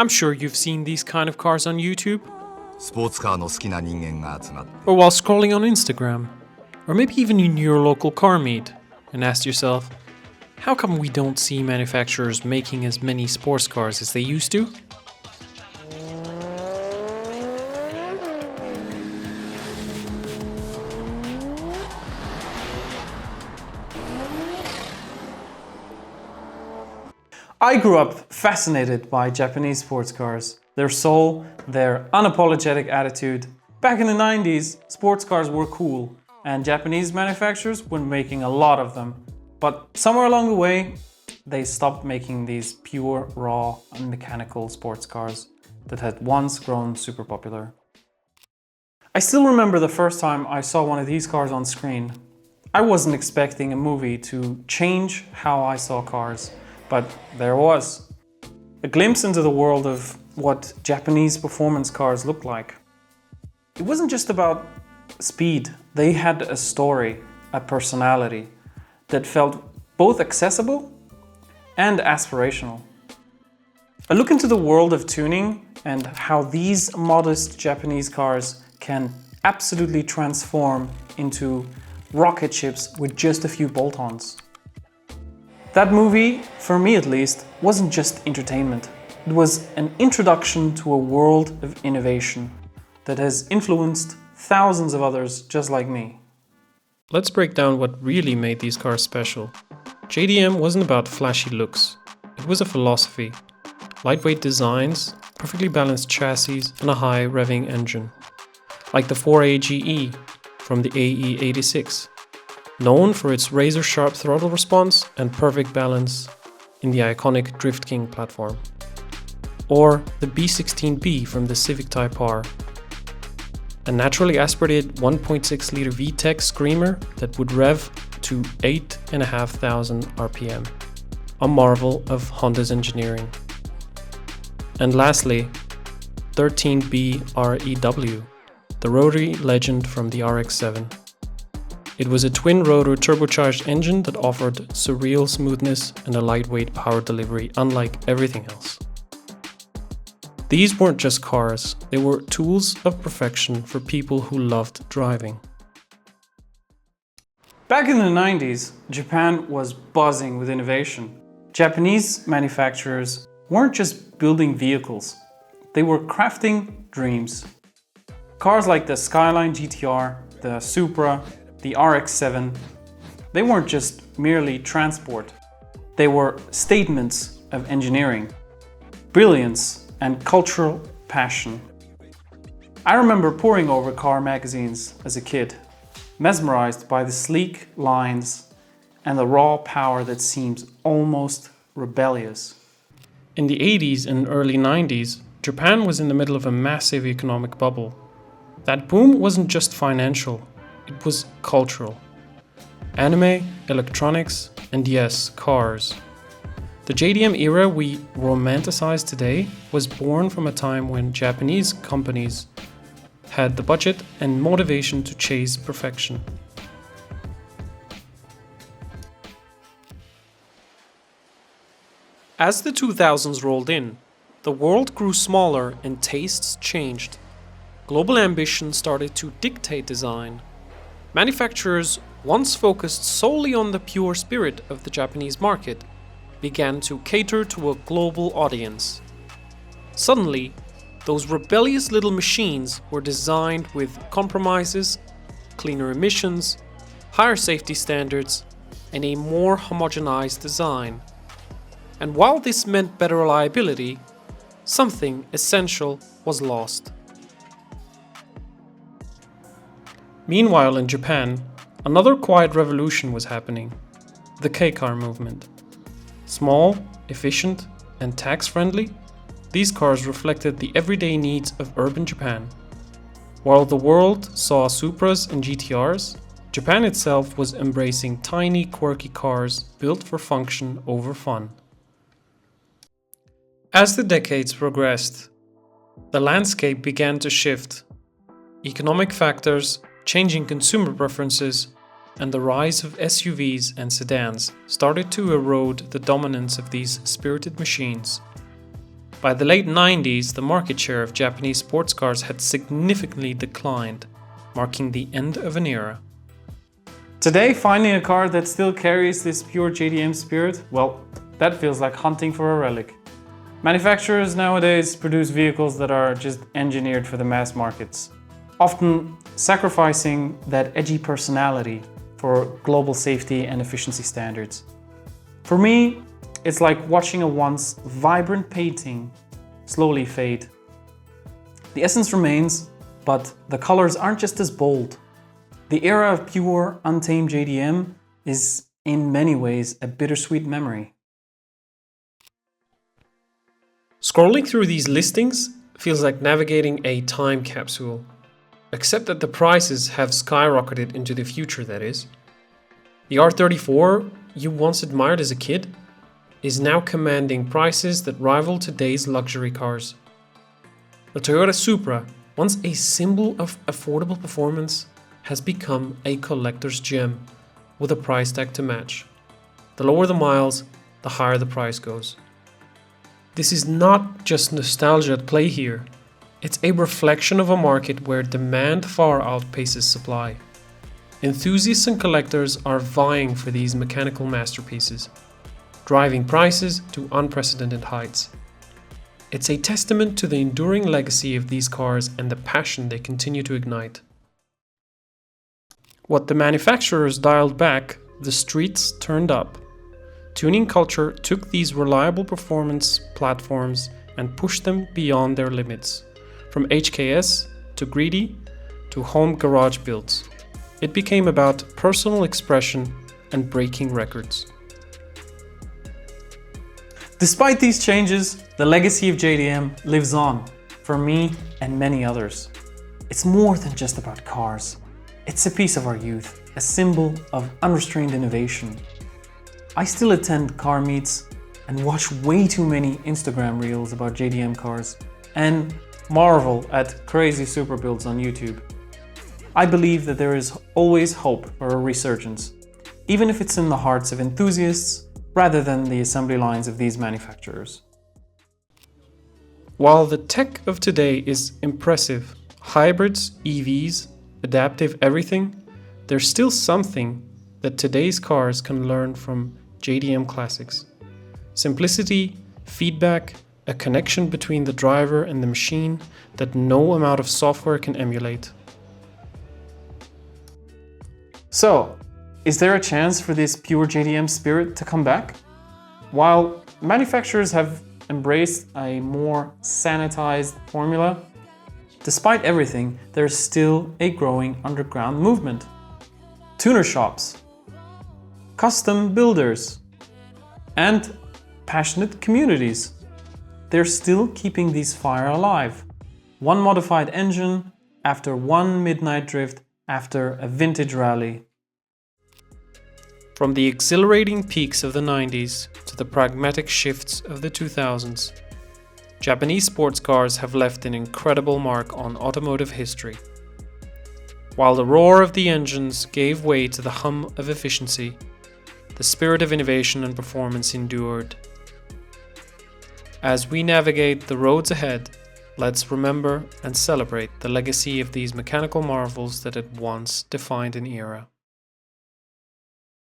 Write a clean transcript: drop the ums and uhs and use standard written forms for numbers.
I'm sure you've seen these kind of cars on YouTube, スポーツカーの好きな人間が集まって or while scrolling on Instagram, or maybe even in your local car meet, and asked yourself, how come we don't see manufacturers making as many sports cars as they used to? I grew up fascinated by Japanese sports cars. Their soul, their unapologetic attitude. Back in the 90s, sports cars were cool, and Japanese manufacturers were making a lot of them. But somewhere along the way, they stopped making these pure, raw, and mechanical sports cars that had once grown super popular. I still remember the first time I saw one of these cars on screen. I wasn't expecting a movie to change how I saw cars. But there was. A glimpse into the world of what Japanese performance cars looked like. It wasn't just about speed. They had a story, a personality that felt both accessible and aspirational. A look into the world of tuning and how these modest Japanese cars can absolutely transform into rocket ships with just a few bolt-ons. That movie, for me at least, wasn't just entertainment. It was an introduction to a world of innovation that has influenced thousands of others just like me. Let's break down what really made these cars special. JDM wasn't about flashy looks. It was a philosophy. Lightweight designs, perfectly balanced chassis, and a high revving engine. Like the 4AGE from the AE86. Known for its razor-sharp throttle response and perfect balance in the iconic Drift King platform. Or the B16B from the Civic Type R. A naturally aspirated 1.6-liter VTEC screamer that would rev to 8,500 RPM. A marvel of Honda's engineering. And lastly, 13B REW, the rotary legend from the RX-7. It was a twin-rotor turbocharged engine that offered surreal smoothness and a lightweight power delivery unlike everything else. These weren't just cars, they were tools of perfection for people who loved driving. Back in the 90s, Japan was buzzing with innovation. Japanese manufacturers weren't just building vehicles, they were crafting dreams. Cars like the Skyline GT-R, the Supra, the RX-7, they weren't just merely transport. They were statements of engineering, brilliance, and cultural passion. I remember poring over car magazines as a kid, mesmerized by the sleek lines and the raw power that seems almost rebellious. In the 80s and early 90s, Japan was in the middle of a massive economic bubble. That boom wasn't just financial. It was cultural. Anime, electronics, and yes, cars. The JDM era we romanticize today was born from a time when Japanese companies had the budget and motivation to chase perfection. As the 2000s rolled in, the world grew smaller and tastes changed. Global ambition started to dictate design. Manufacturers, once focused solely on the pure spirit of the Japanese market, began to cater to a global audience. Suddenly, those rebellious little machines were designed with compromises, cleaner emissions, higher safety standards, and a more homogenized design. And while this meant better reliability, something essential was lost. Meanwhile, in Japan, another quiet revolution was happening: the K-car movement. Small, efficient, and tax-friendly, these cars reflected the everyday needs of urban Japan. While the world saw Supras and GT-Rs, Japan itself was embracing tiny, quirky cars built for function over fun. As the decades progressed, the landscape began to shift. Economic factors, changing consumer preferences, and the rise of SUVs and sedans started to erode the dominance of these spirited machines. By the late 90s, the market share of Japanese sports cars had significantly declined, marking the end of an era. Today, finding a car that still carries this pure JDM spirit, well, that feels like hunting for a relic. Manufacturers nowadays produce vehicles that are just engineered for the mass markets, often sacrificing that edgy personality for global safety and efficiency standards. For me, it's like watching a once vibrant painting slowly fade. The essence remains, but the colors aren't just as bold. The era of pure, untamed JDM is in many ways a bittersweet memory. Scrolling through these listings feels like navigating a time capsule, except that the prices have skyrocketed into the future, that is. The R34 you once admired as a kid is now commanding prices that rival today's luxury cars. The Toyota Supra, once a symbol of affordable performance, has become a collector's gem with a price tag to match. The lower the miles, the higher the price goes. This is not just nostalgia at play here. It's a reflection of a market where demand far outpaces supply. Enthusiasts and collectors are vying for these mechanical masterpieces, driving prices to unprecedented heights. It's a testament to the enduring legacy of these cars and the passion they continue to ignite. What the manufacturers dialed back, the streets turned up. Tuning culture took these reliable performance platforms and pushed them beyond their limits, from HKS to greedy to home garage builds. It became about personal expression and breaking records. Despite these changes, the legacy of JDM lives on for me and many others. It's more than just about cars. It's a piece of our youth, a symbol of unrestrained innovation. I still attend car meets and watch way too many Instagram reels about JDM cars and marvel at crazy Supra builds on YouTube. I believe that there is always hope for a resurgence, even if it's in the hearts of enthusiasts rather than the assembly lines of these manufacturers. While the tech of today is impressive, hybrids, EVs, adaptive everything, there's still something that today's cars can learn from JDM classics. Simplicity, feedback, a connection between the driver and the machine that no amount of software can emulate. So, is there a chance for this pure JDM spirit to come back? While manufacturers have embraced a more sanitized formula, despite everything, there's still a growing underground movement. Tuner shops, custom builders, and passionate communities. They're still keeping these fire alive. One modified engine after one midnight drift after a vintage rally. From the exhilarating peaks of the 90s to the pragmatic shifts of the 2000s, Japanese sports cars have left an incredible mark on automotive history. While the roar of the engines gave way to the hum of efficiency, the spirit of innovation and performance endured. As we navigate the roads ahead, let's remember and celebrate the legacy of these mechanical marvels that had once defined an era.